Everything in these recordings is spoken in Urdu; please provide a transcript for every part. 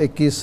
21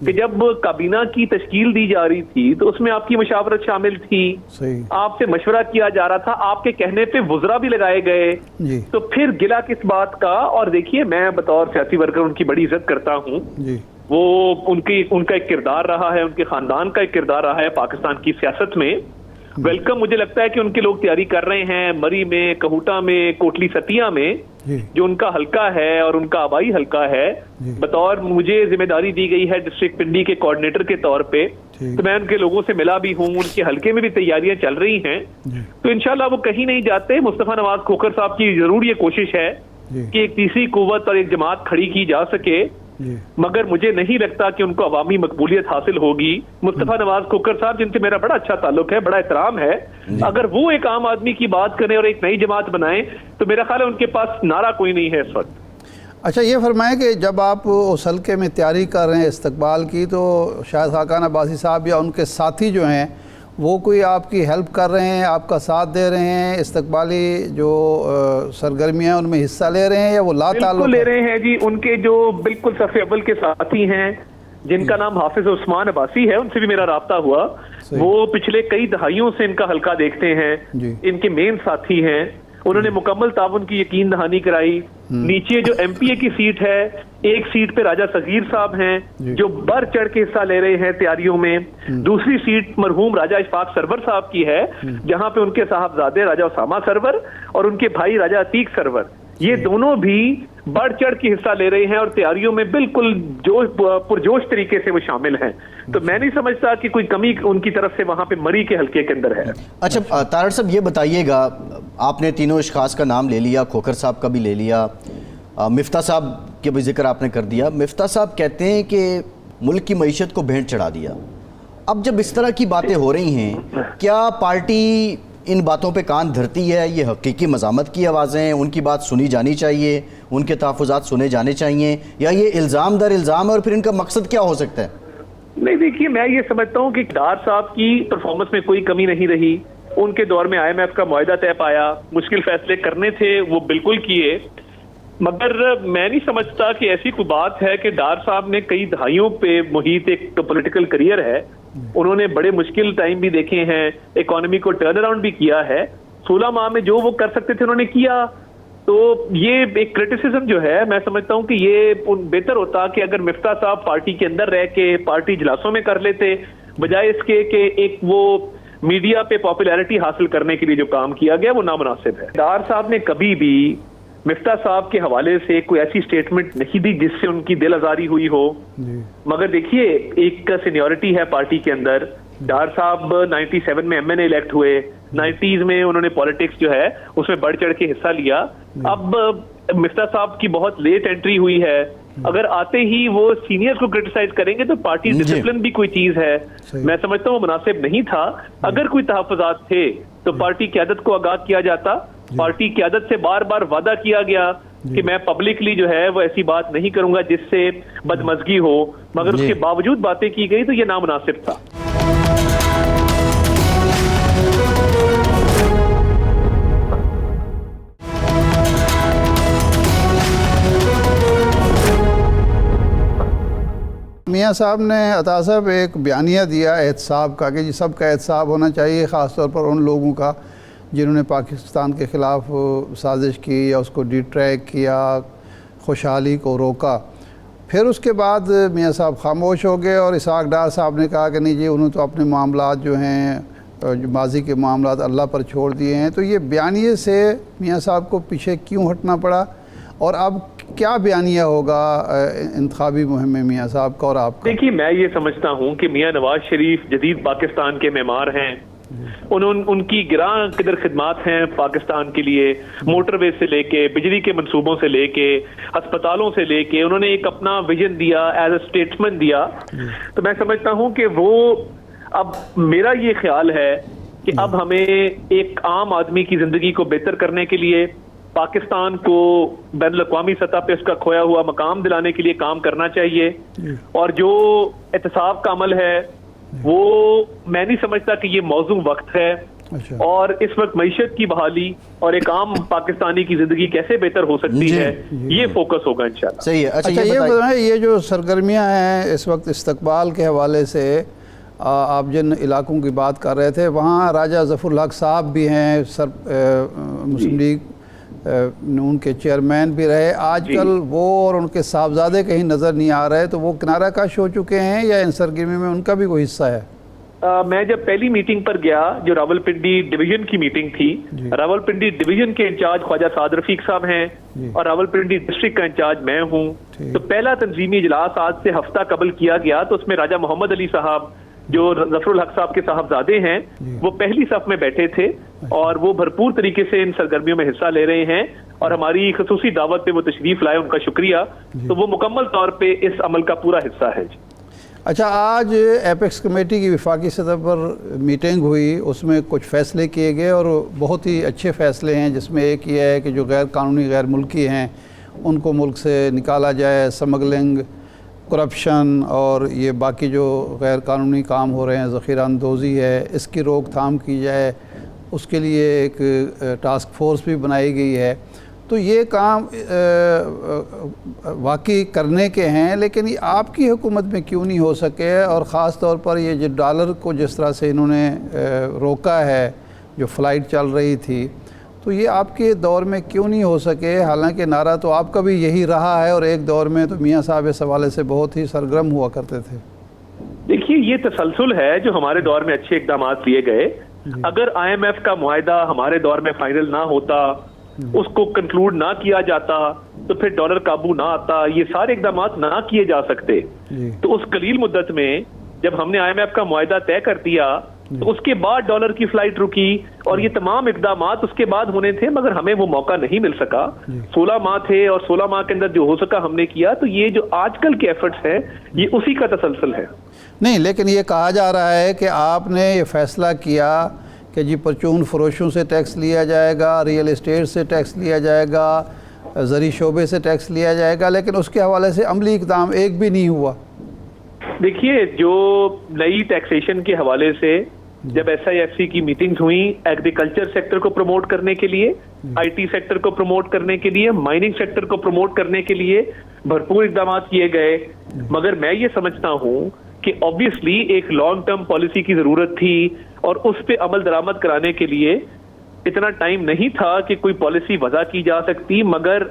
کہ جب کابینہ کی تشکیل دی جا رہی تھی تو اس میں آپ کی مشاورت شامل تھی, آپ سے مشورہ کیا جا رہا تھا, آپ کے کہنے پہ وزراء بھی لگائے گئے, تو پھر گلا کس بات کا؟ اور دیکھیے میں بطور سیاسی ورکر ان کی بڑی عزت کرتا ہوں, وہ ان کا ایک کردار رہا ہے, ان کے خاندان کا ایک کردار رہا ہے پاکستان کی سیاست میں. ویلکم مجھے لگتا ہے کہ ان کے لوگ تیاری کر رہے ہیں مری میں, کہوٹا میں, کوٹلی ستیا میں, جو ان کا حلقہ ہے اور ان کا آبائی حلقہ ہے. بطور مجھے ذمہ داری دی گئی ہے ڈسٹرکٹ پنڈی کے کوآرڈینیٹر کے طور پہ, تو میں ان کے لوگوں سے ملا بھی ہوں, ان کے حلقے میں بھی تیاریاں چل رہی ہیں. تو انشاءاللہ وہ کہیں نہیں جاتے. مصطفیٰ نواز کھوکھر صاحب کی ضرور یہ کوشش ہے کہ ایک تیسری قوت اور ایک جماعت کھڑی کی جا سکے, مگر مجھے نہیں لگتا کہ ان کو عوامی مقبولیت حاصل ہوگی. مصطفیٰ نواز کھوکھر صاحب جن سے میرا بڑا اچھا تعلق ہے, بڑا احترام ہے, اگر وہ ایک عام آدمی کی بات کریں اور ایک نئی جماعت بنائیں تو میرا خیال ہے ان کے پاس نعرہ کوئی نہیں ہے اس وقت. اچھا یہ فرمائیں کہ جب آپ اس حلقے میں تیاری کر رہے ہیں استقبال کی, تو شاید خاقان عباسی صاحب یا ان کے ساتھی جو ہیں وہ کوئی آپ کی ہیلپ کر رہے ہیں, آپ کا ساتھ دے رہے ہیں, استقبالی جو سرگرمیاں ان میں حصہ لے رہے ہیں, یا وہ لا تعلق لے رہے ہیں؟ جی ان کے جو بالکل صف اول کے ساتھی ہیں جن کا نام حافظ عثمان عباسی ہے, ان سے بھی میرا رابطہ ہوا. وہ پچھلے کئی دہائیوں سے ان کا حلقہ دیکھتے ہیں, ان کے مین ساتھی ہیں. انہوں نے مکمل تعاون کی یقین دہانی کرائی. نیچے جو ایم پی اے کی سیٹ ہے, ایک سیٹ پہ راجہ صغیر صاحب ہیں جو بڑھ چڑھ کے حصہ لے رہے ہیں تیاریوں میں. دوسری سیٹ مرحوم راجہ اشفاق سرور صاحب کی ہے, جہاں پہ ان کے صاحبزادے راجہ اسامہ سرور اور ان کے بھائی راجہ عتیق سرور, یہ دونوں بھی بڑھ چڑھ کے حصہ لے رہے ہیں اور تیاریوں میں بالکل پرجوش طریقے سے وہ شامل ہیں. تو میں نہیں سمجھتا کہ کوئی کمی ان کی طرف سے وہاں پہ مری کے حلقے کے اندر ہے. اچھا طاہر صاحب یہ بتائیے گا, آپ نے تینوں اشخاص کا نام لے لیا, کھوکھر صاحب کا بھی لے لیا, مفتاح صاحب کے بھی ذکر آپ نے کر دیا. مفتاح صاحب کہتے ہیں کہ ملک کی معیشت کو بھینٹ چڑھا دیا. اب جب اس طرح کی باتیں ہو رہی ہیں, کیا پارٹی ان باتوں پہ کان دھرتی ہے؟ یہ حقیقی مذمت کی آوازیں ہیں, ان کی بات سنی جانی چاہیے, ان کے تحفظات سنے جانے چاہیے, یا یہ الزام در الزام ہے اور پھر ان کا مقصد کیا ہو سکتا ہے؟ نہیں دیکھیے میں یہ سمجھتا ہوں کہ ڈار صاحب کی پرفارمنس میں کوئی کمی نہیں رہی. ان کے دور میں IMF کا معاہدہ طے پایا, مشکل فیصلے کرنے تھے وہ بالکل کیے, مگر میں نہیں سمجھتا کہ ایسی کوئی بات ہے کہ ڈار صاحب نے کئی دہائیوں پہ محیط ایک پولیٹیکل کریئر ہے, انہوں نے بڑے مشکل ٹائم بھی دیکھے ہیں, اکانومی کو ٹرن اراؤنڈ بھی کیا ہے, 16 ماہ میں جو وہ کر سکتے تھے انہوں نے کیا. تو یہ ایک کرٹیسزم جو ہے میں سمجھتا ہوں کہ یہ بہتر ہوتا کہ اگر مفتاح صاحب پارٹی کے اندر رہ کے پارٹی اجلاسوں میں کر لیتے, بجائے اس کے کہ ایک وہ میڈیا پہ پاپولیرٹی حاصل کرنے کے لیے جو کام کیا گیا وہ نامناسب ہے. ڈار صاحب نے کبھی بھی مفتاح صاحب کے حوالے سے کوئی ایسی سٹیٹمنٹ نہیں دی جس سے ان کی دل آزاری ہوئی ہو. مگر دیکھیے ایک سینیورٹی ہے پارٹی کے اندر. ڈار صاحب 97 میں MNA الیکٹ ہوئے, 90s میں انہوں نے پالیٹکس جو ہے اس میں بڑھ چڑھ کے حصہ لیا. اب مفتاح صاحب کی بہت لیٹ انٹری ہوئی ہے, اگر آتے ہی وہ سینئرز کو کرٹیسائز کریں گے تو پارٹی ڈسپلن بھی کوئی چیز ہے, میں سمجھتا ہوں وہ مناسب نہیں تھا. اگر کوئی تحفظات تھے تو پارٹی قیادت کو آگاہ کیا جاتا. پارٹی قیادت سے بار بار وعدہ کیا گیا کہ میں پبلکلی جو ہے وہ ایسی بات نہیں کروں گا جس سے بدمزگی ہو, مگر اس کے باوجود باتیں کی گئی تو یہ نامناسب تھا. میاں صاحب نے عطا صاحب ایک بیانیہ دیا احتساب کا کہ جی سب کا احتساب ہونا چاہیے, خاص طور پر ان لوگوں کا جنہوں نے پاکستان کے خلاف سازش کی یا اس کو ڈی ٹریک کیا, خوشحالی کو روکا. پھر اس کے بعد میاں صاحب خاموش ہو گئے اور اسحاق ڈار صاحب نے کہا کہ نہیں جی انہوں تو اپنے معاملات جو ہیں جو ماضی کے معاملات اللہ پر چھوڑ دیے ہیں. تو یہ بیانیے سے میاں صاحب کو پیچھے کیوں ہٹنا پڑا, اور اب کیا بیانیہ ہوگا انتخابی مہم میں میاں صاحب کا اور آپ کا؟ دیکھیے میں یہ سمجھتا ہوں کہ میاں نواز شریف جدید پاکستان کے معمار ہیں. ان کی گراں قدر خدمات ہیں پاکستان کے لیے, موٹر وے سے لے کے, بجلی کے منصوبوں سے لے کے, ہسپتالوں سے لے کے, انہوں نے ایک اپنا ویژن دیا, ایز اے اسٹیٹمنٹ دیا. تو میں سمجھتا ہوں کہ وہ, اب میرا یہ خیال ہے کہ اب ہمیں ایک عام آدمی کی زندگی کو بہتر کرنے کے لیے, پاکستان کو بین الاقوامی سطح پہ اس کا کھویا ہوا مقام دلانے کے لیے کام کرنا چاہیے. اور جو احتساب کا عمل ہے وہ میں نہیں سمجھتا کہ یہ موزوں وقت ہے. اور اس وقت معیشت کی بحالی اور ایک عام پاکستانی کی زندگی کیسے بہتر ہو سکتی ہے، یہ فوکس ہوگا انشاءاللہ۔ صحیح ہے۔ اچھا یہ بتائیں، یہ جو سرگرمیاں ہیں اس وقت استقبال کے حوالے سے، آپ جن علاقوں کی بات کر رہے تھے وہاں راجہ ظفر الحق صاحب بھی ہیں، مسلم لیگ ان کے چیئرمین بھی رہے، آج کل وہ اور ان کے صاحبزادے کہیں نظر نہیں آ رہے، تو وہ کنارہ کش ہو چکے ہیں یا ان سرگرمی میں ان کا بھی کوئی حصہ ہے؟ میں جب پہلی میٹنگ پر گیا جو راولپنڈی ڈویژن کی میٹنگ تھی، راولپنڈی ڈویژن کے انچارج خواجہ سعد رفیق صاحب ہیں اور راولپنڈی ڈسٹرکٹ کا انچارج میں ہوں، تو پہلا تنظیمی اجلاس آج سے ہفتہ قبل کیا گیا، تو اس میں راجہ محمد علی صاحب جو ظفر الحق صاحب کے صاحبزادے ہیں وہ پہلی صف میں بیٹھے تھے اور وہ بھرپور طریقے سے ان سرگرمیوں میں حصہ لے رہے ہیں اور ہماری خصوصی دعوت پہ وہ تشریف لائے، ان کا شکریہ، تو وہ مکمل طور پہ اس عمل کا پورا حصہ ہے۔ اچھا، آج ایپیکس کمیٹی کی وفاقی سطح پر میٹنگ ہوئی، اس میں کچھ فیصلے کیے گئے اور بہت ہی اچھے فیصلے ہیں، جس میں ایک یہ ہے کہ جو غیر قانونی غیر ملکی ہیں ان کو ملک سے نکالا جائے، سمگلنگ، کرپشن اور یہ باقی جو غیر قانونی کام ہو رہے ہیں، ذخیرہ اندوزی ہے، اس کی روک تھام کی جائے، اس کے لیے ایک ٹاسک فورس بھی بنائی گئی ہے۔ تو یہ کام واقعی کرنے کے ہیں، لیکن یہ آپ کی حکومت میں کیوں نہیں ہو سکے؟ اور خاص طور پر یہ جو ڈالر کو جس طرح سے انہوں نے روکا ہے، جو فلائٹ چل رہی تھی، تو یہ آپ کے دور میں کیوں نہیں ہو سکے؟ حالانکہ نعرہ تو آپ کا بھی یہی رہا ہے اور ایک دور میں تو میاں صاحب اس حوالے سے بہت ہی سرگرم ہوا کرتے تھے۔ دیکھیے، یہ تسلسل ہے جو ہمارے دور میں اچھے اقدامات لیے گئے۔ اگر آئی ایم ایف کا معاہدہ ہمارے دور میں فائنل نہ ہوتا، اس کو کنکلوڈ نہ کیا جاتا، تو پھر ڈالر قابو نہ آتا، یہ سارے اقدامات نہ کیے جا سکتے۔ تو اس قلیل مدت میں جب ہم نے آئی ایم ایف کا معاہدہ طے کر دیا تو اس کے بعد ڈالر کی فلائٹ رکی اور یہ تمام اقدامات اس کے بعد ہونے تھے، مگر ہمیں وہ موقع نہیں مل سکا۔ 16 ماہ تھے اور 16 ماہ کے اندر جو ہو سکا ہم نے کیا۔ تو یہ جو آج کل کے ایفرٹس ہیں یہ اسی کا تسلسل ہے۔ نہیں، لیکن یہ کہا جا رہا ہے کہ آپ نے یہ فیصلہ کیا کہ جی پرچون فروشوں سے ٹیکس لیا جائے گا، ریئل اسٹیٹ سے ٹیکس لیا جائے گا، زرعی شعبے سے ٹیکس لیا جائے گا، لیکن اس کے حوالے سے عملی اقدام ایک بھی نہیں ہوا۔ دیکھیے، جو نئی ٹیکسیشن کے حوالے سے جب ایس آئی ایف سی کی میٹنگز ہوئیں، ایگریکلچر سیکٹر کو پروموٹ کرنے کے لیے، آئی ٹی سیکٹر کو پروموٹ کرنے کے لیے، مائننگ سیکٹر کو پروموٹ کرنے کے لیے بھرپور اقدامات کیے گئے، مگر میں یہ سمجھتا ہوں کہ obviously ایک لانگ ٹرم پالیسی کی ضرورت تھی اور اس پہ عمل درآمد کرانے کے لیے اتنا ٹائم نہیں تھا کہ کوئی پالیسی وضع کی جا سکتی۔ مگر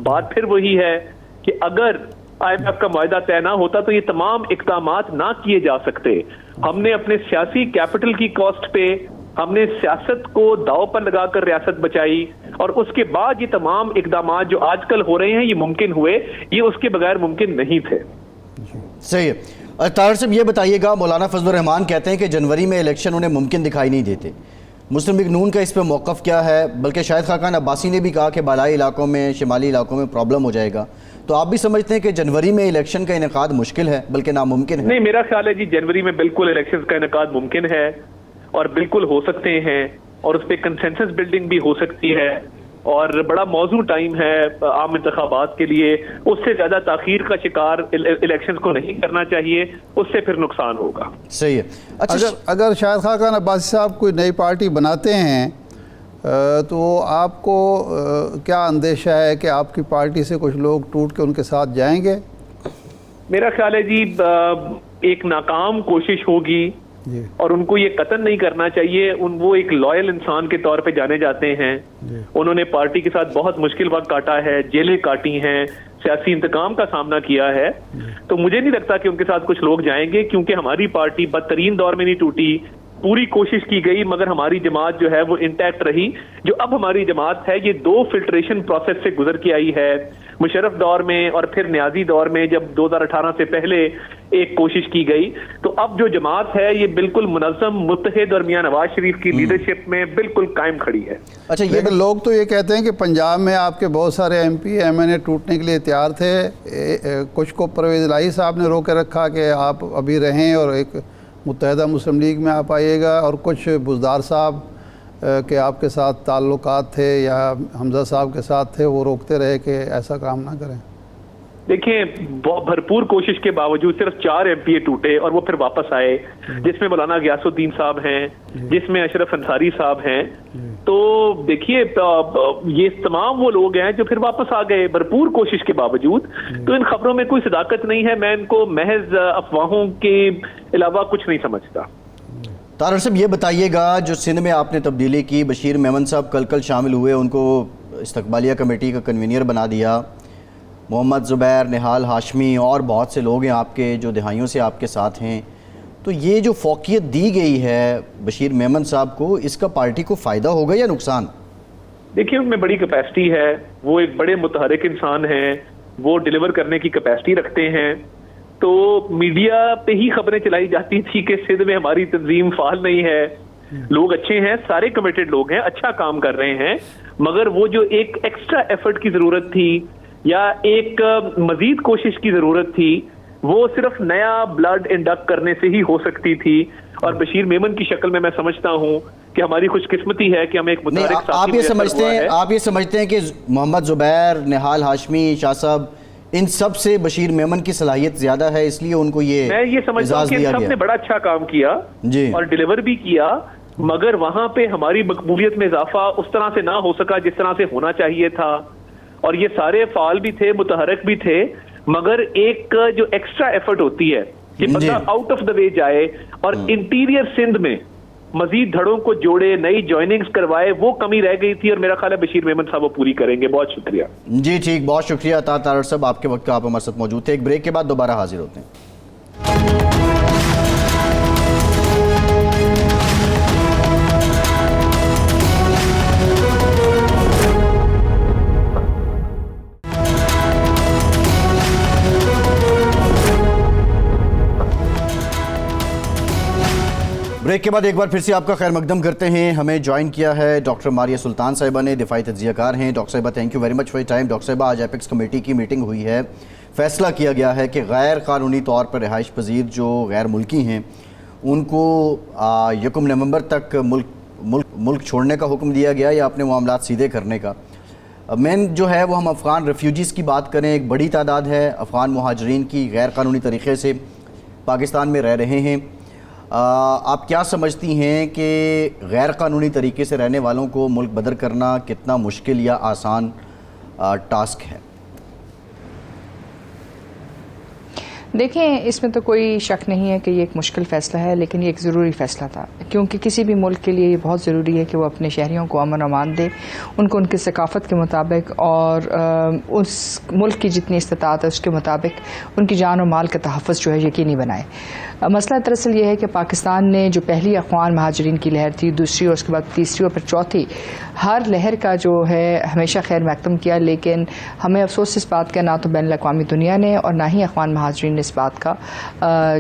بات پھر وہی ہے کہ اگر آئی ایم ایف کا معاہدہ طے نہ ہوتا تو یہ تمام اقدامات نہ کیے جا سکتے۔ ہم نے اپنے سیاسی کیپٹل کی کاسٹ پہ ہم نے سیاست کو داؤ پر لگا کر ریاست بچائی، اور اس کے بعد یہ تمام اقدامات جو آج کل ہو رہے ہیں یہ ممکن ہوئے، یہ اس کے بغیر ممکن نہیں تھے۔ صحیح ہے۔ طاہر صاحب یہ بتائیے گا، مولانا فضل الرحمان کہتے ہیں کہ جنوری میں الیکشن انہیں ممکن دکھائی نہیں دیتے، مسلم لیگ نون کا اس پہ موقف کیا ہے؟ بلکہ شاہد خاقان عباسی نے بھی کہا کہ بالائی علاقوں میں، شمالی علاقوں میں پرابلم ہو جائے گا، تو آپ بھی سمجھتے ہیں کہ جنوری میں الیکشن کا انعقاد مشکل ہے بلکہ ناممکن ہے؟ نہیں، میرا خیال ہے جی جنوری میں بالکل الیکشن کا انعقاد ممکن ہے اور بالکل ہو سکتے ہیں، اور اس پہ کنسنسس بلڈنگ بھی ہو سکتی ہے، اور بڑا موزوں ٹائم ہے عام انتخابات کے لیے۔ اس سے زیادہ تاخیر کا شکار الیکشن کو نہیں کرنا چاہیے، اس سے پھر نقصان ہوگا۔ صحیح ہے۔ اچھا، اگر شاہد خاقان عباسی صاحب کوئی نئی پارٹی بناتے ہیں تو آپ کو کیا اندیشہ ہے کہ آپ کی پارٹی سے کچھ لوگ ٹوٹ کے ان کے ساتھ جائیں گے؟ میرا خیال ہے جی ایک ناکام کوشش ہوگی اور ان کو یہ قطن نہیں کرنا چاہیے۔ وہ ایک لائل انسان کے طور پہ جانے جاتے ہیں، انہوں نے پارٹی کے ساتھ بہت مشکل وقت کاٹا ہے، جیلیں کاٹی ہیں، سیاسی انتقام کا سامنا کیا ہے، تو مجھے نہیں لگتا کہ ان کے ساتھ کچھ لوگ جائیں گے، کیونکہ ہماری پارٹی بدترین دور میں نہیں ٹوٹی، پوری کوشش کی گئی، مگر ہماری جماعت جو ہے وہ انٹیکٹ رہی۔ جو اب ہماری جماعت ہے یہ 2 فلٹریشن پروسیس سے گزر کے آئی ہے، مشرف دور میں اور پھر نیازی دور میں جب 2018 سے پہلے ایک کوشش کی گئی، تو اب جو جماعت ہے یہ بالکل منظم، متحد اور میاں نواز شریف کی لیڈرشپ میں بالکل قائم کھڑی ہے۔ اچھا، یہ لوگ تو یہ کہتے ہیں کہ پنجاب میں آپ کے بہت سارے ایم پی ایم این اے ٹوٹنے کے لیے تیار تھے، کچھ کو پرویز الہی صاحب نے رو کے رکھا کہ آپ ابھی رہیں اور ایک متحدہ مسلم لیگ میں آپ آئیے گا، اور کچھ بزدار صاحب کہ آپ کے ساتھ تعلقات تھے یا حمزہ صاحب کے ساتھ تھے، وہ روکتے رہے کہ ایسا کام نہ کریں۔ دیکھیں بھرپور کوشش کے باوجود صرف 4 MPA ٹوٹے اور وہ پھر واپس آئے، جس میں مولانا غیاث الدین صاحب ہیں، جس میں اشرف انصاری صاحب ہیں. تو دیکھیے یہ تمام وہ لوگ ہیں جو پھر واپس آ گئے بھرپور کوشش کے باوجود. تو ان خبروں میں کوئی صداقت نہیں ہے، میں ان کو محض افواہوں کے علاوہ کچھ نہیں سمجھتا. طارق صاحب یہ بتائیے گا، جو سندھ میں آپ نے تبدیلی کی، بشیر میمن صاحب کل شامل ہوئے، ان کو استقبالیہ کمیٹی کا کنوینئر بنا دیا، محمد زبیر، نہال ہاشمی اور بہت سے لوگ ہیں آپ کے جو دہائیوں سے آپ کے ساتھ ہیں. تو یہ جو فوقیت دی گئی ہے بشیر میمن صاحب کو، اس کا پارٹی کو فائدہ ہوگا یا نقصان؟ دیکھیے ان میں بڑی کیپیسٹی ہے، وہ ایک بڑے متحرک انسان ہیں، وہ ڈیلیور کرنے کی کیپیسٹی رکھتے ہیں. تو میڈیا پہ ہی خبریں چلائی جاتی تھی کہ سندھ میں ہماری تنظیم فعال نہیں ہے. لوگ اچھے ہیں، سارے کمیٹڈ لوگ ہیں، اچھا کام کر رہے ہیں، مگر وہ جو ایک ایکسٹرا ایفرٹ کی ضرورت تھی یا ایک مزید کوشش کی ضرورت تھی، وہ صرف نیا بلڈ انڈکٹ کرنے سے ہی ہو سکتی تھی. اور بشیر میمن کی شکل میں سمجھتا ہوں کہ ہماری خوش قسمتی ہے کہ ہمیں ایک متحرک ساتھی آپ یہ سمجھتے ہیں کہ محمد زبیر، نہال ہاشمی، شاہ صاحب، ان سب سے بشیر میمن کی صلاحیت زیادہ ہے، اس لیے ان کو یہ میں یہ سمجھتا ہوں کہ ان سب نے بڑا اچھا کام کیا اور ڈیلیور بھی کیا، مگر وہاں پہ ہماری مقبولیت میں اضافہ اس طرح سے نہ ہو سکا جس طرح سے ہونا چاہیے تھا. اور یہ سارے فعال بھی تھے، متحرک بھی تھے، مگر ایک جو ایکسٹرا ایفرٹ ہوتی ہے کہ بندہ آؤٹ آف دا وے جائے اور انٹیریئر سندھ میں مزید دھڑوں کو جوڑے، نئی جوائننگز کروائے، وہ کمی رہ گئی تھی اور میرا خیال ہے بشیر میمن صاحب وہ پوری کریں گے. بہت شکریہ. جی ٹھیک، بہت شکریہ طارق صاحب، آپ کے وقت کا آپ ہمارے ساتھ موجود تھے. ایک بریک کے بعد دوبارہ حاضر ہوتے ہیں. بریک کے بعد ایک بار پھر سے آپ کا خیر مقدم کرتے ہیں. ہمیں جوائن کیا ہے ڈاکٹر ماریہ سلطان صاحبہ نے، دفاعی تجزیہ کار ہیں. ڈاکٹر صاحبہ thank you very much for your time. Doctor صاحبہ آج ایپیکس کمیٹی کی میٹنگ ہوئی ہے، فیصلہ کیا گیا ہے کہ غیر قانونی طور پر رہائش پذیر جو غیر ملکی ہیں ان کو 1 نومبر تک ملک چھوڑنے کا حکم دیا گیا یا اپنے معاملات سیدھے کرنے کا. مین جو ہے وہ ہم افغان ریفیوجیز کی بات کریں، ایک بڑی تعداد ہے افغان مہاجرین کی غیر قانونی طریقے سے پاکستان میں رہ رہے ہیں. آپ کیا سمجھتی ہیں کہ غیر قانونی طریقے سے رہنے والوں کو ملک بدر کرنا کتنا مشکل یا آسان ٹاسک ہے؟ دیکھیں، اس میں تو کوئی شک نہیں ہے کہ یہ ایک مشکل فیصلہ ہے، لیکن یہ ایک ضروری فیصلہ تھا، کیونکہ کسی بھی ملک کے لیے یہ بہت ضروری ہے کہ وہ اپنے شہریوں کو امن و امان دے، ان کو ان کی ثقافت کے مطابق اور اس ملک کی جتنی استطاعت ہے اس کے مطابق ان کی جان و مال کا تحفظ جو ہے یقینی بنائے. مسئلہ دراصل یہ ہے کہ پاکستان نے جو پہلی افغان مہاجرین کی لہر تھی، دوسری اور اس کے بعد تیسری اور پھر چوتھی، ہر لہر کا جو ہے ہمیشہ خیر مقدم کیا، لیکن ہمیں افسوس اس بات کا نہ تو بین الاقوامی دنیا نے اور نہ ہی افغان مہاجرین نے اس بات کا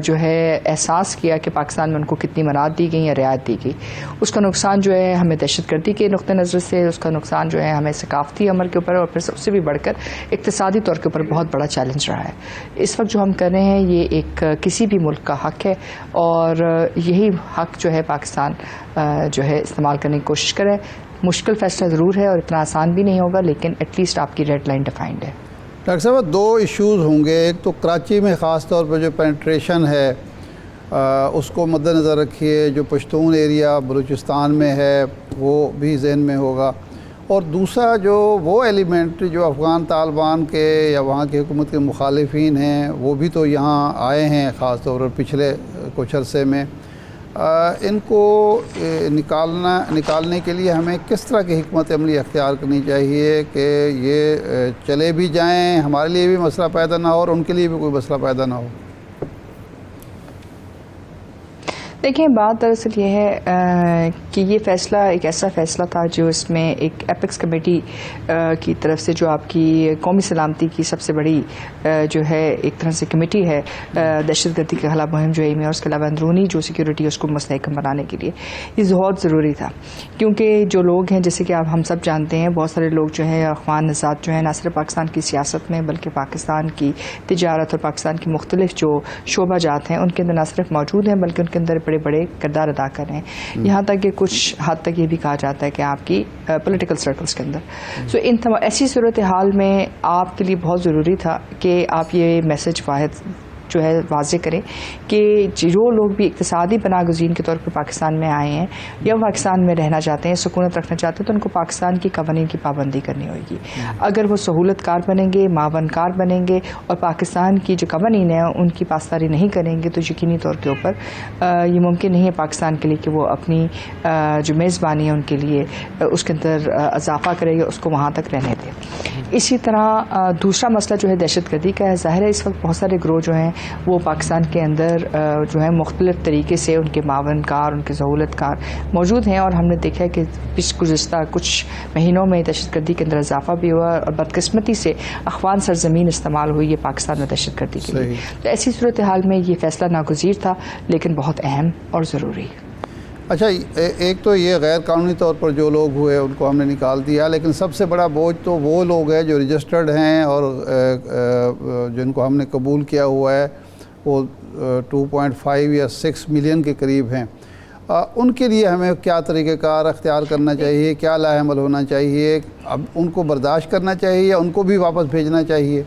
جو ہے احساس کیا کہ پاکستان میں ان کو کتنی منات دی گئی یا رعایت دی گئی. اس کا نقصان جو ہے ہمیں دہشت گردی کے نقطہ نظر سے، اس کا نقصان جو ہے ہمیں ثقافتی عمل کے اوپر اور پھر سب سے بھی بڑھ کر اقتصادی طور کے اوپر بہت بڑا چیلنج رہا ہے. اس وقت جو ہم کر رہے ہیں یہ ایک کسی بھی ملک کا حق ہے اور یہی حق جو ہے پاکستان جو ہے استعمال کرنے کی کوشش کرے. مشکل فیصلہ ضرور ہے اور اتنا آسان بھی نہیں ہوگا، لیکن ایٹ لیسٹ آپ کی ریڈ لائن ڈیفائنڈ ہے. ڈاکٹر صاحب 2 ایشوز ہوں گے. ایک تو کراچی میں خاص طور پر جو پینٹریشن ہے اس کو مد نظر رکھیے، جو پشتون ایریا بلوچستان میں ہے وہ بھی ذہن میں ہوگا. اور دوسرا جو وہ ایلیمنٹ جو افغان طالبان کے یا وہاں کی حکومت کے مخالفین ہیں وہ بھی تو یہاں آئے ہیں خاص طور پر پچھلے کچھ عرصے میں. ان کو نکالنے کے لیے ہمیں کس طرح کی حکمت عملی اختیار کرنی چاہیے کہ یہ چلے بھی جائیں، ہمارے لیے بھی مسئلہ پیدا نہ ہو اور ان کے لیے بھی کوئی مسئلہ پیدا نہ ہو؟ دیکھیں، بات دراصل یہ ہے کہ یہ فیصلہ ایک ایسا فیصلہ تھا جو اس میں ایک ایپیکس کمیٹی کی طرف سے جو آپ کی قومی سلامتی کی سب سے بڑی جو ہے ایک طرح سے کمیٹی ہے دہشت گردی کے خلاف مہم جو ایم ہے، اور اس کے علاوہ اندرونی جو سیکیورٹی اس کو مستحکم بنانے کے لیے یہ بہت ضروری تھا. کیونکہ جو لوگ ہیں جیسے کہ آپ ہم سب جانتے ہیں، بہت سارے لوگ جو ہیں افغان نژاد جو ہیں نہ صرف پاکستان کی سیاست میں بلکہ پاکستان کی تجارت اور پاکستان کی مختلف جو شعبہ جات ہیں ان کے اندر نہ صرف موجود ہیں بلکہ ان کے اندر بڑے بڑے بڑے کردار ادا کر رہے ہیں، یہاں تک کہ کچھ حد تک یہ بھی کہا جاتا ہے کہ آپ کی پولیٹیکل سرکلز کے اندر. سو ان ایسی صورتحال میں آپ کے لیے بہت ضروری تھا کہ آپ یہ میسج واحد جو ہے واضح کریں کہ جو لوگ بھی اقتصادی پناہ گزین کے طور پر پاکستان میں آئے ہیں یا پاکستان میں رہنا چاہتے ہیں، سکونت رکھنا چاہتے ہیں، تو ان کو پاکستان کی قوانین کی پابندی کرنی ہوگی. اگر وہ سہولت کار بنیں گے، معاون کار بنیں گے اور پاکستان کی جو قوانین ہیں ان کی پاسداری نہیں کریں گے، تو یقینی طور کے اوپر یہ ممکن نہیں ہے پاکستان کے لیے کہ وہ اپنی جو میزبانی ہے ان کے لیے اس کے اندر اضافہ کرے یا اس کو وہاں تک رہنے دے. اسی طرح دوسرا مسئلہ جو ہے دہشت گردی کا ہے. ظاہر ہے اس وقت بہت سارے گروہ جو ہیں وہ پاکستان کے اندر جو ہے مختلف طریقے سے ان کے معاون کار، ان کے سہولت کار موجود ہیں، اور ہم نے دیکھا ہے کہ گزشتہ کچھ مہینوں میں دہشت گردی کے اندر اضافہ بھی ہوا اور بدقسمتی سے اخوان سرزمین استعمال ہوئی ہے پاکستان میں دہشت گردی کے لیے. تو ایسی صورتحال میں یہ فیصلہ ناگزیر تھا لیکن بہت اہم اور ضروری. اچھا، ایک تو یہ غیر قانونی طور پر جو لوگ ہوئے ان کو ہم نے نکال دیا، لیکن سب سے بڑا بوجھ تو وہ لوگ ہیں جو رجسٹرڈ ہیں اور جن کو ہم نے قبول کیا ہوا ہے، وہ 2.5 یا 6 ملین کے قریب ہیں. ان کے لیے ہمیں کیا طریقہ کار اختیار کرنا چاہیے، کیا لاہ عمل ہونا چاہیے؟ اب ان کو برداشت کرنا چاہیے یا ان کو بھی واپس بھیجنا چاہیے؟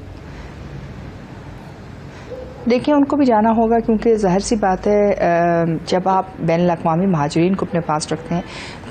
دیکھیں، ان کو بھی جانا ہوگا، کیونکہ ظاہر سی بات ہے جب آپ بین الاقوامی مہاجرین کو اپنے پاس رکھتے ہیں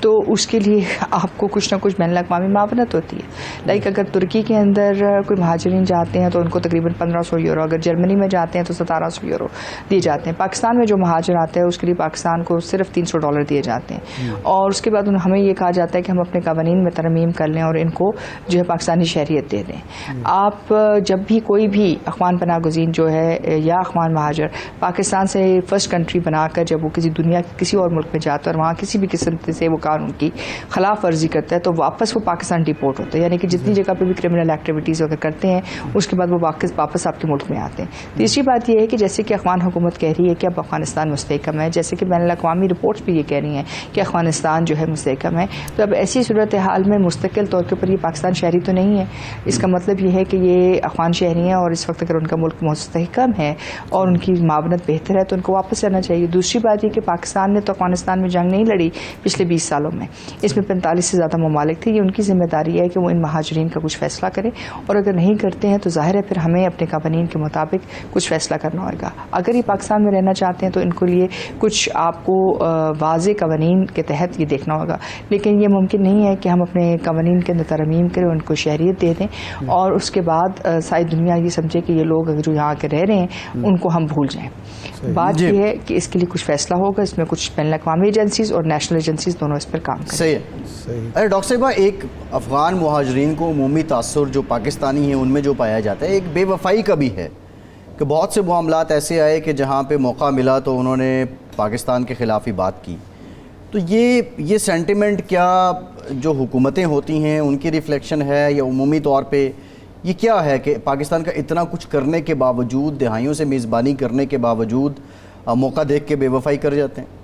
تو اس کے لیے آپ کو کچھ نہ کچھ بین الاقوامی معاونت ہوتی ہے. لائک اگر ترکی کے اندر کوئی مہاجرین جاتے ہیں تو ان کو تقریباً 1500 یورو، اگر جرمنی میں جاتے ہیں تو 1700 یورو دیے جاتے ہیں. پاکستان میں جو مہاجر آتا ہے اس کے لیے پاکستان کو صرف $300 دیے جاتے ہیں، اور اس کے بعد ہمیں یہ کہا جاتا ہے کہ ہم اپنے قوانین میں ترمیم کر لیں اور ان کو جو ہے پاکستانی شہریت دے دیں. آپ جب بھی کوئی بھی اخوان پناہ گزین جو ہے یا اخوان مہاجر پاکستان سے فرسٹ کنٹری بنا کر جب وہ کسی دنیا کے کسی اور ملک میں جاتا ہے اور وہاں کسی بھی قسم سے وہ قانون کی خلاف ورزی کرتا ہے تو واپس وہ پاکستان ڈیپورٹ ہوتا ہے. یعنی کہ جتنی جگہ پہ بھی کرمنل ایکٹیویٹیز اگر کرتے ہیں اس کے بعد وہ واپس آپ کے ملک میں آتے ہیں. تیسری بات یہ ہے کہ جیسے کہ افغان حکومت کہہ رہی ہے کہ اب افغانستان مستحکم ہے، جیسے کہ بین الاقوامی رپورٹس بھی یہ کہہ رہی ہیں کہ افغانستان جو ہے مستحکم ہے، تو اب ایسی صورتحال میں مستقل طور کے اوپر یہ پاکستان شہری تو نہیں ہے. اس کا مطلب یہ ہے کہ یہ افغان شہری ہیں اور اس وقت اگر ان کا ملک مستحکم ہے اور ان کی معاونت بہتر ہے تو ان کو واپس جانا چاہیے. دوسری بات یہ کہ پاکستان نے تو افغانستان میں جنگ نہیں لڑی پچھلے 20 سالوں میں، اس میں 45 سے زیادہ ممالک تھے. یہ ان کی ذمہ داری ہے کہ وہ ان مہاجرین کا کچھ فیصلہ کریں، اور اگر نہیں کرتے ہیں تو ظاہر ہے پھر ہمیں اپنے قوانین کے مطابق کچھ فیصلہ کرنا ہوگا. اگر یہ پاکستان میں رہنا چاہتے ہیں تو ان کے لیے کچھ آپ کو واضح قوانین کے تحت یہ دیکھنا ہوگا، لیکن یہ ممکن نہیں ہے کہ ہم اپنے قوانین کے اندر ترمیم کریں، ان کو شہریت دے دیں اور اس کے بعد ساری دنیا یہ سمجھے کہ یہ لوگ جو یہاں کے رہ رہے ہیں ان کو ہم بھول جائیں. بات یہ ہے کہ اس کے لیے کچھ فیصلہ ہوگا، اس میں کچھ بین الاقوامی ایجنسیز اور نیشنل ایجنسیز دونوں اس پر کام کریں. صحیح. ارے ڈاکٹر صاحبہ، ایک افغان مہاجرین کو عمومی تاثر جو پاکستانی ہیں ان میں جو پایا جاتا ہے، ایک بے وفائی کا بھی ہے کہ بہت سے معاملات ایسے آئے کہ جہاں پہ موقع ملا تو انہوں نے پاکستان کے خلاف ہی بات کی. تو یہ سینٹیمنٹ کیا جو حکومتیں ہوتی ہیں ان کی ریفلیکشن ہے یا عمومی طور پہ یہ کیا ہے کہ پاکستان کا اتنا کچھ کرنے کے باوجود، دہائیوں سے میزبانی کرنے کے باوجود موقع دیکھ کے بے وفائی کر جاتے ہیں؟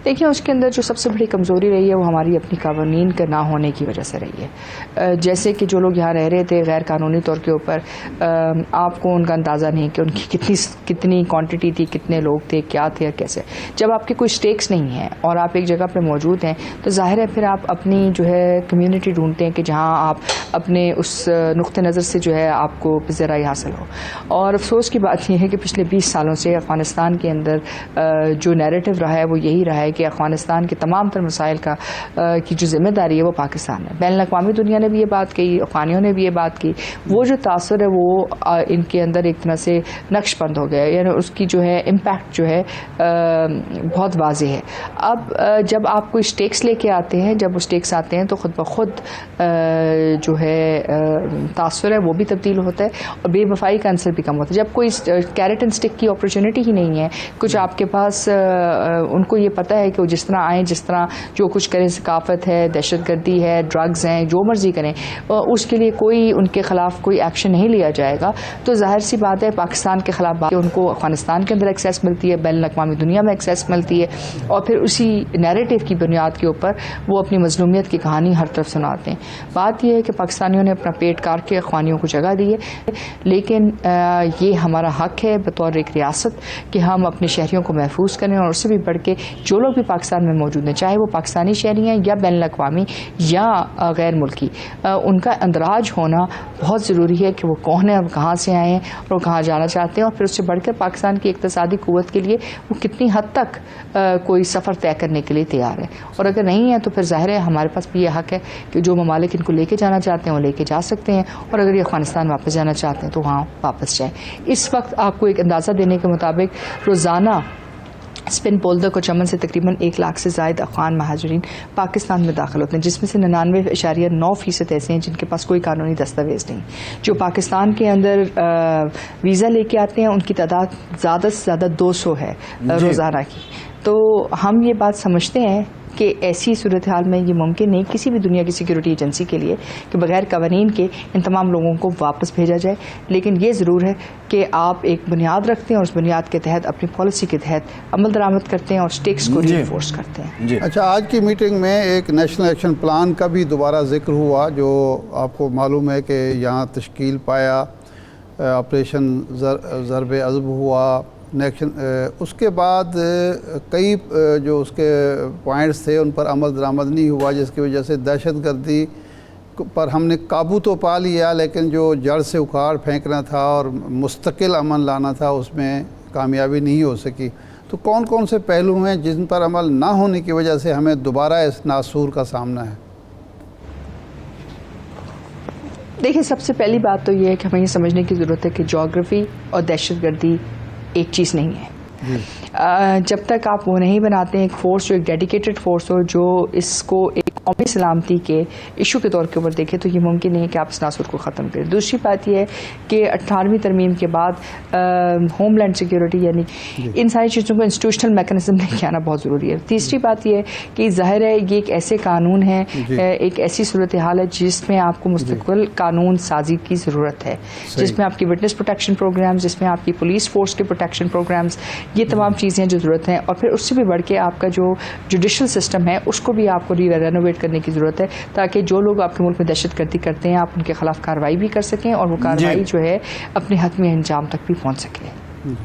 دیکھیں، اس کے اندر جو سب سے بڑی کمزوری رہی ہے وہ ہماری اپنی قوانین کے نہ ہونے کی وجہ سے رہی ہے. جیسے کہ جو لوگ یہاں رہ رہے تھے غیر قانونی طور کے اوپر، آپ کو ان کا اندازہ نہیں کہ ان کی کتنی کوانٹٹی تھی، کتنے لوگ تھے، کیا تھے اور کیسے. جب آپ کے کوئی سٹیکس نہیں ہیں اور آپ ایک جگہ پہ موجود ہیں تو ظاہر ہے پھر آپ اپنی جو ہے کمیونٹی ڈھونڈتے ہیں کہ جہاں آپ اپنے اس نقطہ نظر سے جو ہے آپ کو پذیرائی حاصل ہو. اور افسوس کی بات یہ ہے کہ پچھلے 20 سالوں سے افغانستان کے اندر جو نیریٹو رہا ہے وہ یہی رہا ہے کہ افغانستان کے تمام تر مسائل کی جو ذمہ داری ہے وہ پاکستان ہے. بین الاقوامی دنیا نے بھی یہ بات کہی، افغانیوں نے بھی یہ بات کی. وہ جو تاثر ہے وہ ان کے اندر ایک طرح سے نقش بند ہو گیا، یعنی اس کی جو ہے امپیکٹ جو ہے بہت واضح ہے. اب جب آپ کوئی اسٹیکس لے کے آتے ہیں، جب وہ اسٹیکس آتے ہیں تو خود بخود جو ہے تاثر ہے وہ بھی تبدیل ہوتا ہے اور بے وفائی کا عنصر بھی کم ہوتا ہے. جب کوئی کیرٹ اینڈ اسٹک کی اپرچونٹی ہی نہیں ہے، کچھ آپ کے پاس ان کو یہ پتہ ہے ہے کہ وہ جس طرح آئیں، جس طرح جو کچھ کریں، ثقافت ہے، دہشت گردی ہے، ڈرگز ہیں، جو مرضی کریں، اس کے لیے کوئی ان کے خلاف کوئی ایکشن نہیں لیا جائے گا، تو ظاہر سی بات ہے پاکستان کے خلاف بات ان کو افغانستان کے اندر ایکسیس ملتی ہے، بین الاقوامی دنیا میں ایکسیس ملتی ہے، اور پھر اسی نیریٹو کی بنیاد کے اوپر وہ اپنی مظلومیت کی کہانی ہر طرف سناتے ہیں. بات یہ ہے کہ پاکستانیوں نے اپنا پیٹ کاٹ کے اخوانیوں کو جگہ دی ہے، لیکن یہ ہمارا حق ہے بطور ایک ریاست کہ ہم اپنے شہریوں کو محفوظ کریں، اور اس سے بھی بڑھ کے جو لوگ بھی پاکستان میں موجود ہیں، چاہے وہ پاکستانی شہری ہیں یا بین الاقوامی یا غیر ملکی، ان کا اندراج ہونا بہت ضروری ہے کہ وہ کون ہیں، کہاں سے آئے ہیں اور وہ کہاں جانا چاہتے ہیں، اور پھر اس سے بڑھ کر پاکستان کی اقتصادی قوت کے لیے وہ کتنی حد تک کوئی سفر طے کرنے کے لیے تیار ہے. اور اگر نہیں ہے تو پھر ظاہر ہے ہمارے پاس بھی یہ حق ہے کہ جو ممالک ان کو لے کے جانا چاہتے ہیں وہ لے کے جا سکتے ہیں، اور اگر یہ افغانستان واپس جانا چاہتے ہیں تو وہاں واپس جائیں. اس وقت آپ کو ایک اندازہ دینے کے مطابق روزانہ اسپن بولدک اور چمن سے تقریباً 1 لاکھ سے زائد افغان مہاجرین پاکستان میں داخل ہوتے ہیں، جس میں سے 99.9% ایسے ہیں جن کے پاس کوئی قانونی دستاویز نہیں. جو پاکستان کے اندر ویزا لے کے آتے ہیں ان کی تعداد زیادہ سے زیادہ 200 ہے روزانہ کی. تو ہم یہ بات سمجھتے ہیں کہ ایسی صورتحال میں یہ ممکن نہیں کسی بھی دنیا کی سیکیورٹی ایجنسی کے لیے کہ بغیر قوانین کے ان تمام لوگوں کو واپس بھیجا جائے، لیکن یہ ضرور ہے کہ آپ ایک بنیاد رکھتے ہیں اور اس بنیاد کے تحت اپنی پالیسی کے تحت عمل درآمد کرتے ہیں اور سٹیکس کو ری انفورس کرتے ہیں. اچھا، آج کی میٹنگ میں ایک نیشنل ایکشن پلان کا بھی دوبارہ ذکر ہوا، جو آپ کو معلوم ہے کہ یہاں تشکیل پایا، آپریشن ضرب عضب ہوا نیکشن. اس کے بعد کئی جو اس کے پوائنٹس تھے ان پر عمل درآمد نہیں ہوا، جس کی وجہ سے دہشت گردی پر ہم نے قابو تو پا لیا، لیکن جو جڑ سے اکھاڑ پھینکنا تھا اور مستقل امن لانا تھا اس میں کامیابی نہیں ہو سکی. تو کون کون سے پہلو ہیں جن پر عمل نہ ہونے کی وجہ سے ہمیں دوبارہ اس ناسور کا سامنا ہے؟ دیکھیں، سب سے پہلی بات تو یہ ہے کہ ہمیں یہ سمجھنے کی ضرورت ہے کہ جغرافی اور دہشت گردی ایک چیز نہیں ہے. جب تک آپ وہ نہیں بناتے ہیں ایک فورس جو ایک ڈیڈیکیٹڈ فورس ہو جو اس کو ایک قومی سلامتی کے ایشو کے طور کے اوپر دیکھے، تو یہ ممکن نہیں ہے کہ آپ اس تناسر کو ختم کریں. دوسری بات یہ ہے کہ 18ویں ترمیم کے بعد ہوم لینڈ سیکیورٹی یعنی ان ساری چیزوں کو انسٹیٹیوشنل میکنزم لے کے آنا بہت ضروری ہے. تیسری بات یہ ہے کہ ظاہر ہے یہ ایک ایسے قانون ہے، ایک ایسی صورتحال ہے جس میں آپ کو مستقل قانون سازی کی ضرورت ہے، جس میں آپ کی وٹنس پروٹیکشن پروگرامز، جس میں آپ کی پولیس فورس کے پروٹیکشن پروگرامز، یہ تمام چیزیں جو ضرورت ہیں. اور پھر اس سے بھی بڑھ کے آپ کا جو جوڈیشل سسٹم ہے اس کو بھی آپ کو رینوویٹ کرنے کی ضرورت ہے، تاکہ جو لوگ آپ کے ملک میں دہشت گردی کرتے ہیں آپ ان کے خلاف کارروائی بھی کر سکیں اور وہ کارروائی جو ہے اپنے حتمی انجام تک بھی پہنچ سکے.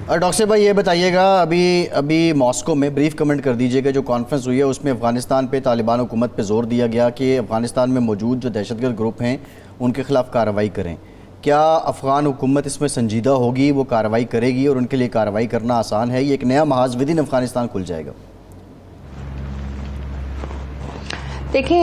ڈاکٹر صاحب یہ بتائیے گا، ابھی ماسکو میں بریف کمنٹ کر دیجیے گا، جو کانفرنس ہوئی ہے اس میں افغانستان پہ طالبان حکومت پہ زور دیا گیا کہ افغانستان میں موجود جو دہشت گرد گروپ ہیں ان کے خلاف کارروائی کریں. کیا افغان حکومت اس میں سنجیدہ ہوگی، وہ کارروائی کرے گی اور ان کے لیے کارروائی کرنا آسان ہے؟ یہ ایک نیا محاذ ودن افغانستان کھل جائے گا؟ دیکھیں،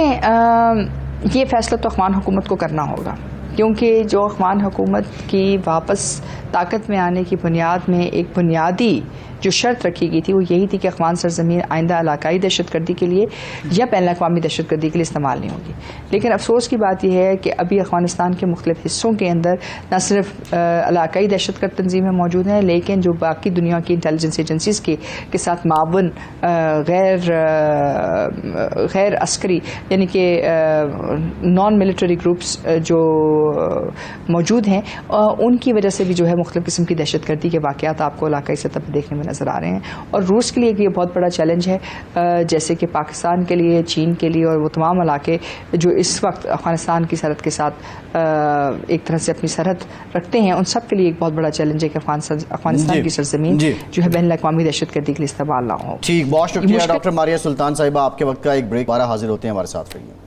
یہ فیصلہ تو افغان حکومت کو کرنا ہوگا، کیونکہ جو افغان حکومت کی واپس طاقت میں آنے کی بنیاد میں ایک بنیادی جو شرط رکھی گئی تھی وہ یہی تھی کہ افغان سرزمین آئندہ علاقائی دہشت گردی کے لیے یا بین الاقوامی دہشت گردی کے لیے استعمال نہیں ہوگی. لیکن افسوس کی بات یہ ہے کہ ابھی افغانستان کے مختلف حصوں کے اندر نہ صرف علاقائی دہشت گرد تنظیمیں موجود ہیں، لیکن جو باقی دنیا کی انٹیلیجنس ایجنسیز کے ساتھ معاون غیر عسکری یعنی کہ نان ملٹری گروپس جو موجود ہیں، ان کی وجہ سے بھی جو ہے مختلف قسم کی دہشت گردی کے واقعات آپ کو علاقائی سطح پر دیکھنے میں نظر آ رہے ہیں. اور روس کے لیے یہ بہت بڑا چیلنج ہے، جیسے کہ پاکستان کے لیے، چین کے لیے اور وہ تمام علاقے جو اس وقت افغانستان کی سرحد کے ساتھ ایک طرح سے اپنی سرحد رکھتے ہیں، ان سب کے لیے ایک بہت بڑا چیلنج ہے کہ افغانستان کی سرزمین جو ہے بین الاقوامی دہشت گردی کے لیے استعمال نہ ہو. ٹھیک، بہت شکریہ ڈاکٹر ماریہ سلطان صاحبہ. آپ کے وقت کا ایک بریک، دوبارہ حاضر ہوتے ہیں، ہمارے ساتھ رہیے.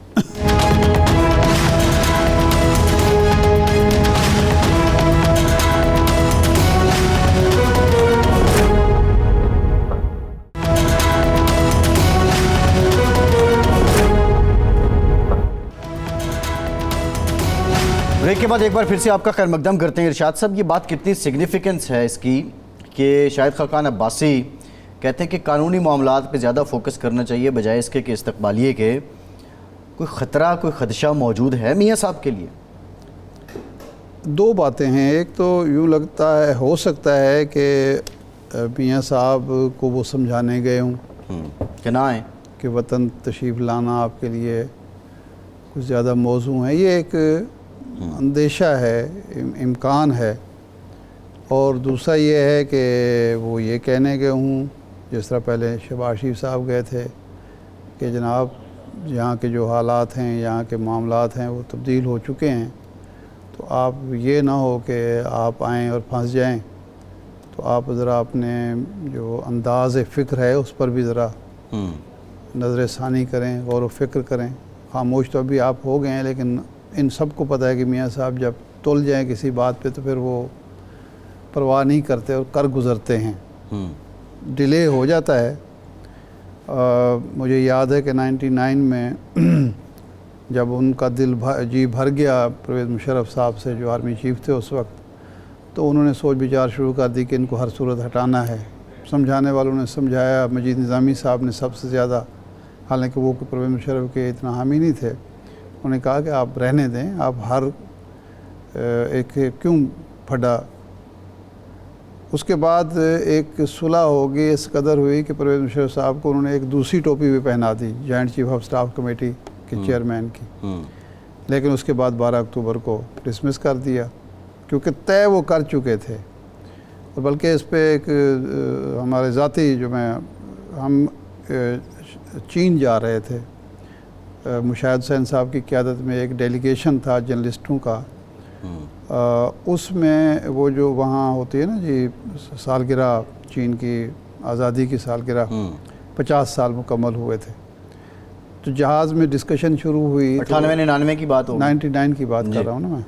بریک کے بعد ایک بار پھر سے آپ کا خیر مقدم کرتے ہیں. ارشاد صاحب، یہ بات کتنی سگنیفیکنس ہے اس کی کہ شاہد خاقان عباسی کہتے ہیں کہ قانونی معاملات پہ زیادہ فوکس کرنا چاہیے بجائے اس کے کہ استقبالیے کے. کوئی خطرہ، کوئی خدشہ موجود ہے میاں صاحب کے لیے؟ دو باتیں ہیں. ایک تو یوں لگتا ہے، ہو سکتا ہے کہ میاں صاحب کو وہ سمجھانے گئے ہوں کہ نہ آئیں کہ وطن تشریف لانا آپ کے لیے کچھ زیادہ موزوں ہے. یہ ایک اندیشہ ہے، امکان ہے. اور دوسرا یہ ہے کہ وہ یہ کہنے گئے ہوں، جس طرح پہلے شہباز شریف صاحب گئے تھے کہ جناب یہاں کے جو حالات ہیں، یہاں کے معاملات ہیں وہ تبدیل ہو چکے ہیں، تو آپ یہ نہ ہو کہ آپ آئیں اور پھنس جائیں. تو آپ ذرا اپنے جو انداز فکر ہے اس پر بھی ذرا نظر ثانی کریں، غور و فکر کریں. خاموش تو ابھی آپ ہو گئے ہیں، لیکن ان سب کو پتہ ہے کہ میاں صاحب جب تل جائیں کسی بات پہ تو پھر وہ پرواہ نہیں کرتے اور کر گزرتے ہیں. ڈیلے ہو جاتا ہے. مجھے یاد ہے کہ 99 میں جب ان کا دل جی بھر گیا پرویز مشرف صاحب سے جو آرمی چیف تھے اس وقت، تو انہوں نے سوچ بچار شروع کر دی کہ ان کو ہر صورت ہٹانا ہے. سمجھانے والوں نے سمجھایا، مجید نظامی صاحب نے سب سے زیادہ، حالانکہ وہ پرویز مشرف کے اتنا حامی نہیں تھے، انہوں نے کہا کہ آپ رہنے دیں، آپ ہر ایک کیوں پھڈا. اس کے بعد ایک صلح ہوگی، اس قدر ہوئی کہ پرویز مشرف صاحب کو انہوں نے ایک دوسری ٹوپی بھی پہنا دی joint chief of staff committee کے چیئرمین کی. لیکن اس کے بعد 12 اکتوبر کو ڈسمس کر دیا کیونکہ طے وہ کر چکے تھے. اور بلکہ اس پہ ایک ہمارے ذاتی ہم چین جا رہے تھے، مشاہد حسین صاحب کی قیادت میں ایک ڈیلیگیشن تھا جرنلسٹوں کا. اس میں وہ جو وہاں ہوتی ہے نا جی سالگرہ، چین کی آزادی کی سالگرہ، 50 سال مکمل ہوئے تھے، تو جہاز میں ڈسکشن شروع ہوئی. 98-99 کی بات ہوگی، 99 کی بات کر رہا ہوں نا میں.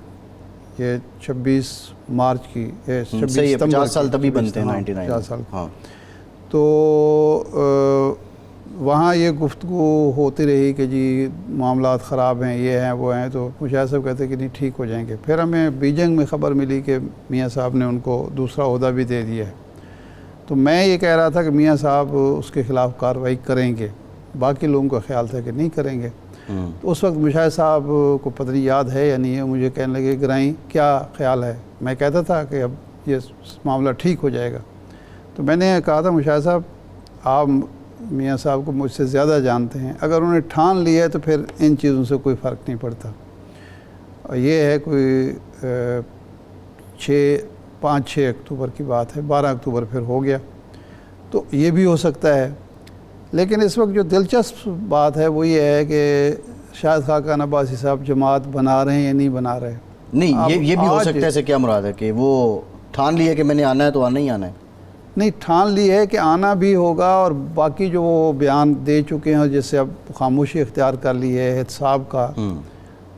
یہ 26 مارچ کی، 26 50 سال تبھی بنتے ہیں 99. 50 سال. تو وہاں یہ گفتگو ہوتی رہی کہ جی معاملات خراب ہیں، یہ ہیں وہ ہیں. تو مشاہد صاحب کہتے کہ نہیں ٹھیک ہو جائیں گے. پھر ہمیں بیجنگ میں خبر ملی کہ میاں صاحب نے ان کو دوسرا عہدہ بھی دے دیا ہے. تو میں یہ کہہ رہا تھا کہ میاں صاحب اس کے خلاف کارروائی کریں گے، باقی لوگوں کا خیال تھا کہ نہیں کریں گے. تو اس وقت مشاہد صاحب کو پتہ نہیں یاد ہے یا نہیں ہے، مجھے کہنے لگے گرائیں کیا خیال ہے. میں کہتا تھا کہ اب یہ معاملہ ٹھیک ہو جائے گا. تو میں نے کہا تھا مشاہد صاحب آپ میاں صاحب کو مجھ سے زیادہ جانتے ہیں، اگر انہوں نے ٹھان لیا ہے تو پھر ان چیزوں سے کوئی فرق نہیں پڑتا. یہ ہے کوئی 5-6 اکتوبر کی بات ہے، 12 اکتوبر پھر ہو گیا. تو یہ بھی ہو سکتا ہے. لیکن اس وقت جو دلچسپ بات ہے وہ یہ ہے کہ شاہد خاقان عباسی صاحب جماعت بنا رہے ہیں یا نہیں بنا رہے. نہیں یہ بھی ہو سکتا ہے. سے کیا مراد ہے کہ وہ ٹھان لیا کہ میں نے آنا ہے تو آنا ہی آنا ہے؟ نہیں، ٹھان لی ہے کہ آنا بھی ہوگا، اور باقی جو وہ بیان دے چکے ہیں جس سے اب خاموشی اختیار کر لی ہے احتساب کا،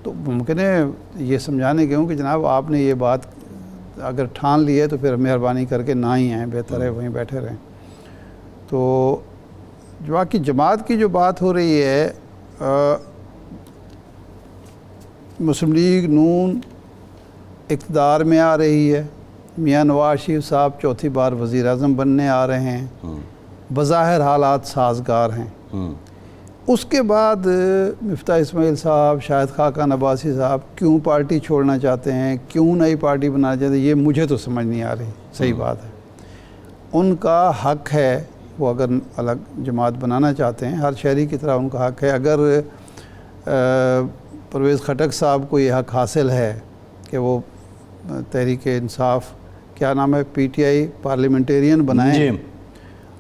تو ممکن ہے یہ سمجھانے کے ہوں کہ جناب آپ نے یہ بات اگر ٹھان لی ہے تو پھر مہربانی کر کے نہ ہی آئیں، بہتر ہے وہیں بیٹھے رہیں. تو جو باقی جماعت کی جو بات ہو رہی ہے، مسلم لیگ نون اقتدار میں آ رہی ہے، میاں نواز شریف صاحب چوتھی بار وزیر اعظم بننے آ رہے ہیں، بظاہر حالات سازگار ہیں. اس کے بعد مفتاح اسماعیل صاحب، شاہد خاقان عباسی صاحب کیوں پارٹی چھوڑنا چاہتے ہیں، کیوں نئی پارٹی بنانا چاہتے ہیں، یہ مجھے تو سمجھ نہیں آ رہی. صحیح بات ہے، ان کا حق ہے، وہ اگر الگ جماعت بنانا چاہتے ہیں، ہر شہری کی طرح ان کا حق ہے. اگر پرویز خٹک صاحب کو یہ حق حاصل ہے کہ وہ تحریک انصاف، کیا نام ہے، پی ٹی آئی پارلیمنٹیرین بنائیں،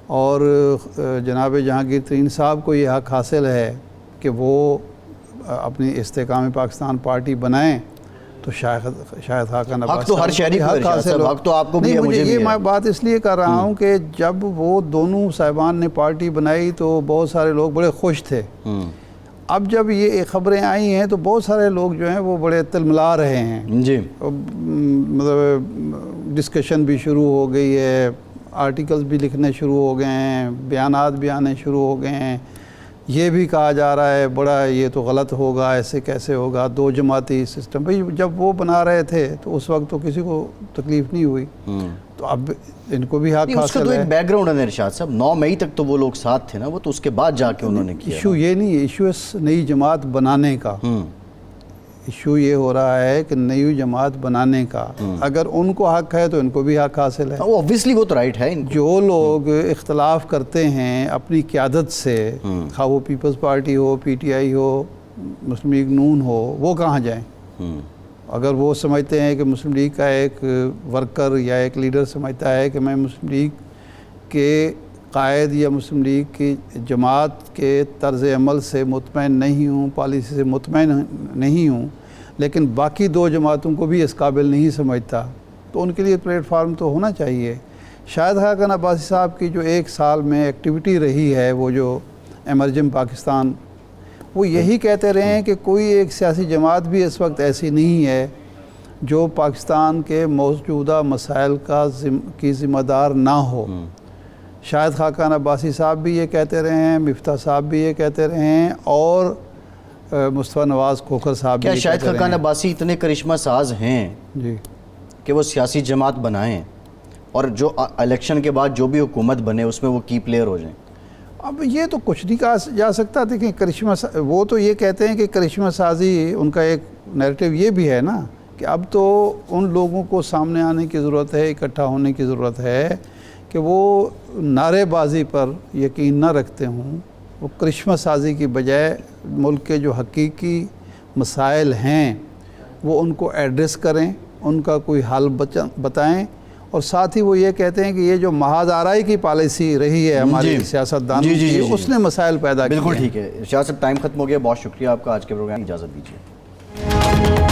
اور جناب جہانگیر ترین صاحب کو یہ حق حاصل ہے کہ وہ اپنی استحکام پاکستان پارٹی بنائیں، تو شاید خاقان عباسی تو ہر شہری کو حاصل حق تو آپ کو بھی ہے، مجھے بھی ہے. میں بات اس لیے کر رہا ہوں کہ جب وہ دونوں صاحبان نے پارٹی بنائی تو بہت سارے لوگ بڑے خوش تھے. اب جب یہ خبریں آئی ہیں تو بہت سارے لوگ جو ہیں وہ بڑے تلملا رہے ہیں. جی مطلب ڈسکشن بھی شروع ہو گئی ہے، آرٹیکلز بھی لکھنے شروع ہو گئے ہیں، بیانات بھی آنے شروع ہو گئے ہیں. یہ بھی کہا جا رہا ہے بڑا یہ تو غلط ہوگا، ایسے کیسے ہوگا، 2 جماعتی سسٹم. بھئی جب وہ بنا رہے تھے تو اس وقت تو کسی کو تکلیف نہیں ہوئی، تو اب ان کو بھی حق حاصل ہے. اس کا تو ایک بیک گراؤنڈ ہے ارشاد صاحب، 9 مئی تک تو وہ لوگ ساتھ تھے نا، وہ تو اس کے بعد جا کے انہوں نے کیا. ایشو یہ نہیں ہے، ایشو اس نئی جماعت بنانے کا. ایشو یہ ہو رہا ہے کہ نئی جماعت بنانے کا اگر ان کو حق ہے تو ان کو بھی حق حاصل ہے. اوبویسلی وہ تو رائٹ ہے. جو لوگ اختلاف کرتے ہیں اپنی قیادت سے، خواہ وہ پیپلز پارٹی ہو، پی ٹی آئی ہو، مسلم لیگ نون ہو، وہ کہاں جائیں؟ اگر وہ سمجھتے ہیں کہ مسلم لیگ کا ایک ورکر یا ایک لیڈر سمجھتا ہے کہ میں مسلم لیگ کے قائد یا مسلم لیگ کی جماعت کے طرز عمل سے مطمئن نہیں ہوں، پالیسی سے مطمئن نہیں ہوں، لیکن باقی دو جماعتوں کو بھی اس قابل نہیں سمجھتا، تو ان کے لیے پلیٹ فارم تو ہونا چاہیے. شاہد خاقان عباسی صاحب کی جو ایک سال میں ایکٹیویٹی رہی ہے، وہ جو ایمرجنگ پاکستان، وہ یہی کہتے رہے ہیں کہ کوئی ایک سیاسی جماعت بھی اس وقت ایسی نہیں ہے جو پاکستان کے موجودہ مسائل کی ذمہ دار نہ ہو. شاہد خاقان عباسی صاحب بھی یہ کہتے رہے ہیں، مفتاح صاحب بھی یہ کہتے رہے ہیں، اور مصطفیٰ نواز کھوکھر صاحب بھی کیا یہ شاہد کہتے رہے خاقان ہیں. عباسی اتنے کرشمہ ساز ہیں جی کہ وہ سیاسی جماعت بنائیں اور جو الیکشن کے بعد جو بھی حکومت بنے اس میں وہ کی پلیئر ہو جائیں؟ اب یہ تو کچھ نہیں کہا جا سکتا. دیکھیں کرشمہ وہ تو یہ کہتے ہیں کہ کرشمہ سازی ان کا ایک نیریٹو یہ بھی ہے نا کہ اب تو ان لوگوں کو سامنے آنے کی ضرورت ہے، اکٹھا ہونے کی ضرورت ہے کہ وہ نعرے بازی پر یقین نہ رکھتے ہوں، وہ کرشمہ سازی کی بجائے ملک کے جو حقیقی مسائل ہیں وہ ان کو ایڈریس کریں، ان کا کوئی حل بتائیں. اور ساتھ ہی وہ یہ کہتے ہیں کہ یہ جو محاذ آرائی کی پالیسی رہی ہے ہماری سیاستدانوں کی، اس نے مسائل پیدا کیے. بالکل ٹھیک ہے. شاہ صاحب ٹائم ختم ہو گیا، بہت شکریہ آپ کا. آج کے پروگرام کی اجازت دیجیے.